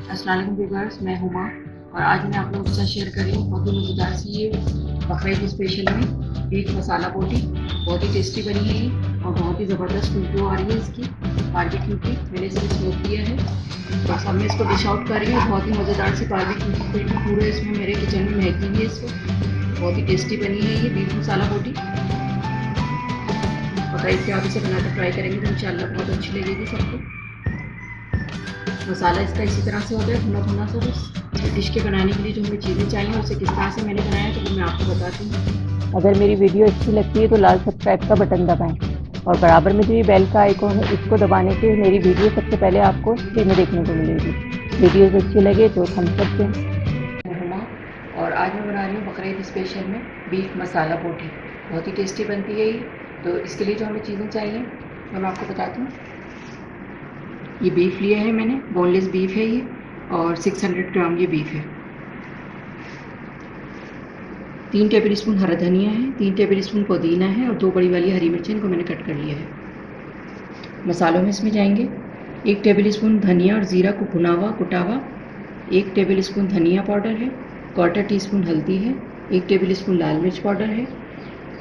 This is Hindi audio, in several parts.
अस्सलाम वालेकुम व्यूअर्स, मैं हुमा और आज मैं आप लोगों के साथ शेयर कर रही हूँ बहुत ही मज़ेदार सी ये बकरीद स्पेशल में बीफ मसाला बोटी। बहुत ही टेस्टी बनी है ये और बहुत ही ज़बरदस्त खुशबू आ रही है इसकी बारबेक्यू की। मैंने इसे स्मोक किया है और सब मैं इसको डिश आउट कर रही हूँ। बहुत ही मज़ेदार सी बारबेक्यू की खुशबू पूरे इसमें मेरे किचन में महकी हुई है इस वक्त। बहुत ही टेस्टी बनी है ये बीफ मसाला बोटी। बकरीद पे आप इसे बनाकर ट्राई करेंगे तो इंशाल्लाह बहुत अच्छी लगेगी सबको। मसाला इसका इसी तरह से हो गया भुना भुना सा। बस डिश के बनाने के लिए जो हमें चीज़ें चाहिए उसे किस तरह से मैंने बनाया तो वो मैं आपको बताती हूँ। अगर मेरी वीडियो अच्छी लगती है तो लाल सब्सक्राइब का बटन दबाएं और बराबर में जो ये बेल का आइकॉन है इसको दबाने से मेरी वीडियो सबसे पहले आपको फ्री में देखने को मिलेगी। वीडियोस अच्छी लगे तो थम्स अप दें। हुमा और आज मैं बना रही हूँ बकरीद स्पेशल में बीफ मसाला बोटी। बहुत ही टेस्टी बनती है ये। तो इसके लिए जो हमें चीज़ें चाहिए वो मैं आपको बताती हूँ। ये बीफ लिया है मैंने, बोनलेस बीफ है ये और 600 ग्राम ये बीफ है। 3 टेबल स्पून हरा धनिया है, 3 टेबल स्पून पुदीना है और 2 बड़ी वाली हरी मिर्च इनको मैंने कट कर लिया है। मसालों में इसमें जाएंगे 1 टेबल स्पून धनिया और ज़ीरा को भुना हुआ कुटा हुआ, 1 टेबल स्पून धनिया पाउडर है, 1/4 टीस्पून हल्दी है, 1 टेबल स्पून लाल मिर्च पाउडर है,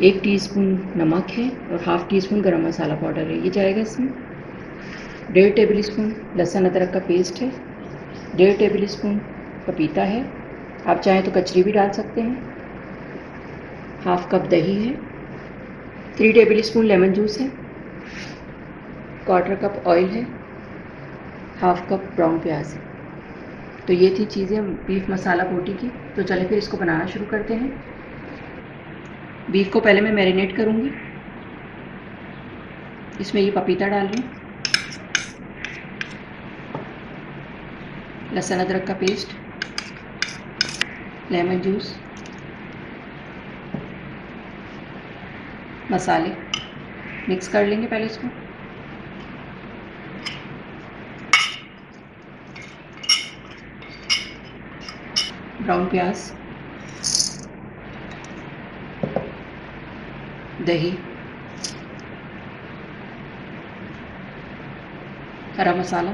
1 टीस्पून नमक है और हाफ़ टी स्पून गरम मसाला पाउडर है। ये जाएगा इसमें 1.5 टेबल स्पून लहसुन अदरक का पेस्ट है, 1.5 टेबल स्पून पपीता है, आप चाहें तो कचरी भी डाल सकते हैं, हाफ़ कप दही है, 3 टेबल स्पून लेमन जूस है, 1/4 कप ऑयल है, हाफ़ कप ब्राउन प्याज है। तो ये थी चीज़ें बीफ मसाला बोटी की। तो चलें फिर इसको बनाना शुरू करते हैं। बीफ को पहले मैं मैरिनेट करूँगी। इसमें ये पपीता डाल रही हूँ, लहसुन अदरक का पेस्ट, लेमन जूस, मसाले मिक्स कर लेंगे पहले इसको। ब्राउन प्याज, दही, हरा मसाला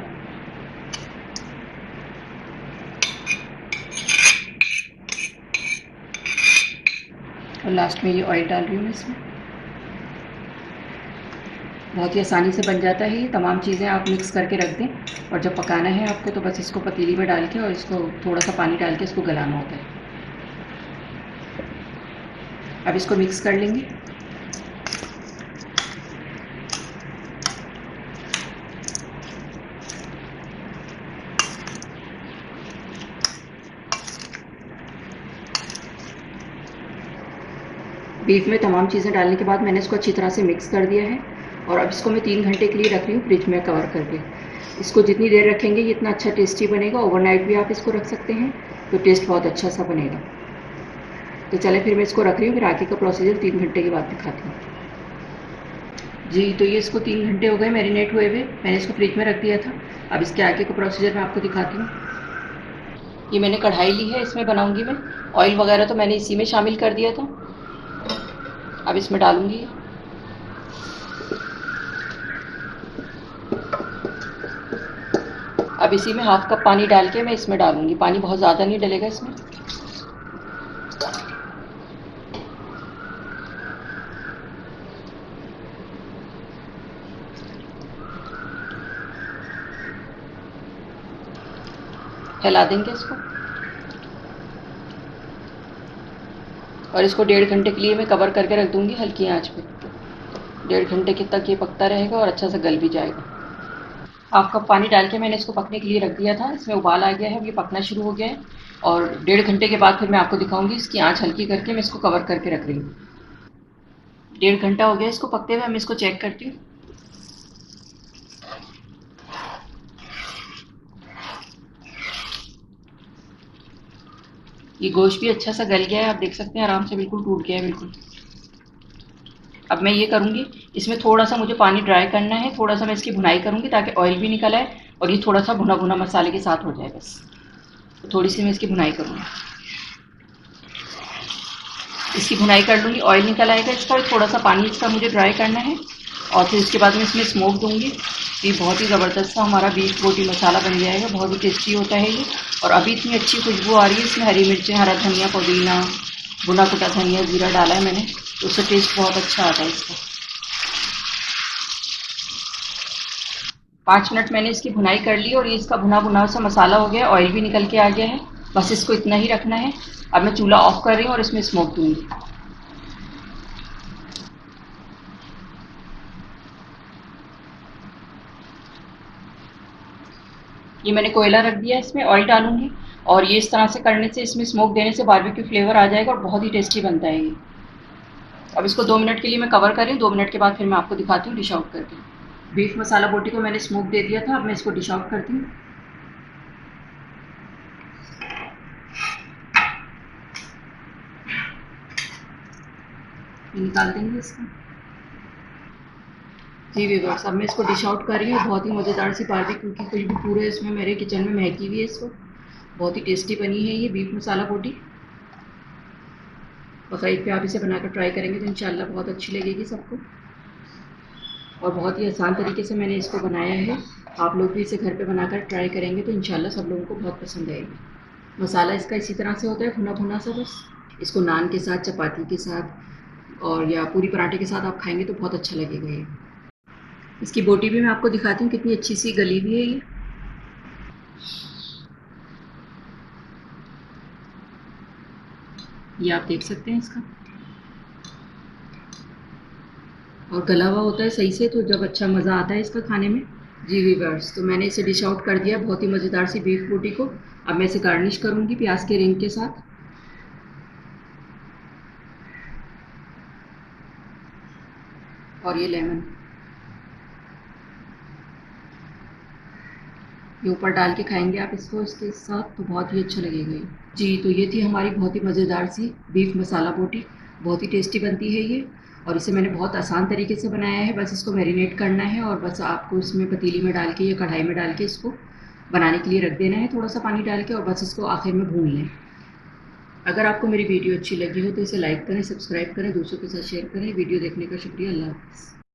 और लास्ट में ये ऑयल डाल रही हूँ मैं इसमें। बहुत ही आसानी से बन जाता है ये। तमाम चीज़ें आप मिक्स करके रख दें और जब पकाना है आपको तो बस इसको पतीली में डाल के और इसको थोड़ा सा पानी डाल के इसको गलाना होता है। अब इसको मिक्स कर लेंगे। बीफ में तमाम चीज़ें डालने के बाद मैंने इसको अच्छी तरह से मिक्स कर दिया है और अब इसको मैं 3 घंटे के लिए रख रही हूँ फ्रिज में कवर करके। इसको जितनी देर रखेंगे ये इतना अच्छा टेस्टी बनेगा। ओवरनाइट भी आप इसको रख सकते हैं तो टेस्ट बहुत अच्छा सा बनेगा। तो चले फिर मैं इसको रख रही हूँ, फिर आगे का प्रोसीजर 3 घंटे के बाद दिखाती हूँ। जी, तो ये इसको 3 घंटे हो गए मैरिनेट हुए हुए, मैंने इसको फ्रिज में रख दिया था। अब इसके आगे का प्रोसीजर मैं आपको दिखाती हूँ। ये मैंने कढ़ाई ली है, इसमें बनाऊँगी मैं। ऑयल वगैरह तो मैंने इसी में शामिल कर दिया था। अब इसमें डालूँगी। अब इसी में हाफ़ कप पानी डाल के मैं इसमें डालूँगी। पानी बहुत ज़्यादा नहीं डलेगा इसमें। हिला देंगे इसको और इसको 1.5 घंटे के लिए मैं कवर करके रख दूँगी हल्की आँच पे। 1.5 घंटे के तक ये पकता रहेगा और अच्छा से गल भी जाएगा। हाफ़ कप पानी डाल के मैंने इसको पकने के लिए रख दिया था। इसमें उबाल आ गया है, अब ये पकना शुरू हो गया है और 1.5 घंटे के बाद फिर मैं आपको दिखाऊँगी। इसकी आँच हल्की करके मैं इसको कवर करके रख रही हूँ। 1.5 घंटा हो गया इसको पकते हुए, मैं इसको चेक करती हूँ। ये गोश्त भी अच्छा सा गल गया है, आप देख सकते हैं आराम से बिल्कुल टूट गया है बिल्कुल। अब मैं ये करूँगी, इसमें थोड़ा सा मुझे पानी ड्राई करना है, थोड़ा सा मैं इसकी भुनाई करूँगी ताकि ऑयल भी निकल आए और ये थोड़ा सा भुना भुना मसाले के साथ हो जाए बस। तो थोड़ी सी मैं इसकी भुनाई करूँगी। इसकी भुनाई कर लूँगी, ऑयल निकल आएगा इसका, थोड़ा सा पानी इसका मुझे ड्राई करना है और फिर इसके बाद मैं इसमें स्मोक दूँगी। ये बहुत ही ज़बरदस्त सा हमारा बीफ बोटी मसाला बन जाएगा, बहुत ही टेस्टी होता है ये। और अभी इतनी अच्छी खुशबू आ रही है, इसमें हरी मिर्चें, हरा धनिया, पुदीना, भुना कुटा धनिया, ज़ीरा डाला है मैंने, तो उससे टेस्ट बहुत अच्छा आता है इसका। 5 मिनट मैंने इसकी भुनाई कर ली और ये इसका भुना भुना सा मसाला हो गया, ऑयल भी निकल के आ गया है। बस इसको इतना ही रखना है। अब मैं चूल्हा ऑफ कर रही हूँ और इसमें स्मोक दूंगी। ये मैंने कोयला रख दिया, इसमें ऑयल डालूंगी और ये इस तरह से करने से, इसमें स्मोक देने से बारबेक्यू फ्लेवर आ जाएगा और बहुत ही टेस्टी बनता है ये। अब इसको 2 मिनट के लिए मैं कवर कर रही हूँ, 2 मिनट के बाद फिर मैं आपको दिखाती हूँ डिश आउट करके। बीफ मसाला बोटी को मैंने स्मोक दे दिया था, अब मैं इसको डिश आउट करती हूँ। निकाल देंगे इसको। जी व्यूअर्स, अब मैं इसको डिश आउट कर रही हूँ। बहुत ही मज़ेदार सी बारबेक्यू की खुशबू पूरे इसमें मेरे किचन में महकी हुई है इस वक्त। बहुत ही टेस्टी बनी है ये बीफ मसाला बोटी। बकरीद पे आप इसे बनाकर ट्राई करेंगे तो इंशाल्लाह बहुत अच्छी लगेगी सबको। और बहुत ही आसान तरीके से मैंने इसको बनाया है। आप लोग भी इसे घर पे बनाकर ट्राई करेंगे तो इंशाल्लाह सब लोगों को बहुत पसंद आएगी। मसाला इसका इसी तरह से होता है, भुना भुना सा बस। इसको नान के साथ, चपाती के साथ और या पूरी पराठे के साथ आप खाएंगे तो बहुत अच्छा लगेगा ये। इसकी बोटी भी मैं आपको दिखाती हूँ कितनी अच्छी सी गली हुई है ये। ये आप देख सकते हैं इसका, और गला हुआ होता है सही से, तो जब अच्छा मज़ा आता है इसका खाने में। जी व्यूअर्स, तो मैंने इसे डिश आउट कर दिया, बहुत ही मज़ेदार सी बीफ बोटी को। अब मैं इसे गार्निश करूँगी प्याज के रिंग के साथ। और ये लेमन ये ऊपर डाल के खाएंगे आप इसको, इसके साथ तो बहुत ही अच्छा लगेगा ये। जी, तो ये थी हमारी बहुत ही मज़ेदार सी बीफ मसाला बोटी। बहुत ही टेस्टी बनती है ये और इसे मैंने बहुत आसान तरीके से बनाया है। बस इसको मैरिनेट करना है और बस आपको इसमें पतीली में डाल के या कढ़ाई में डाल के इसको बनाने के लिए रख देना है, थोड़ा सा पानी डाल के, और बस इसको आखिर में भून लें। अगर आपको मेरी वीडियो अच्छी लगी हो तो इसे लाइक करें, सब्सक्राइब करें, दूसरों के साथ शेयर करें। वीडियो देखने का शुक्रिया। अल्लाह हाफ़िज़।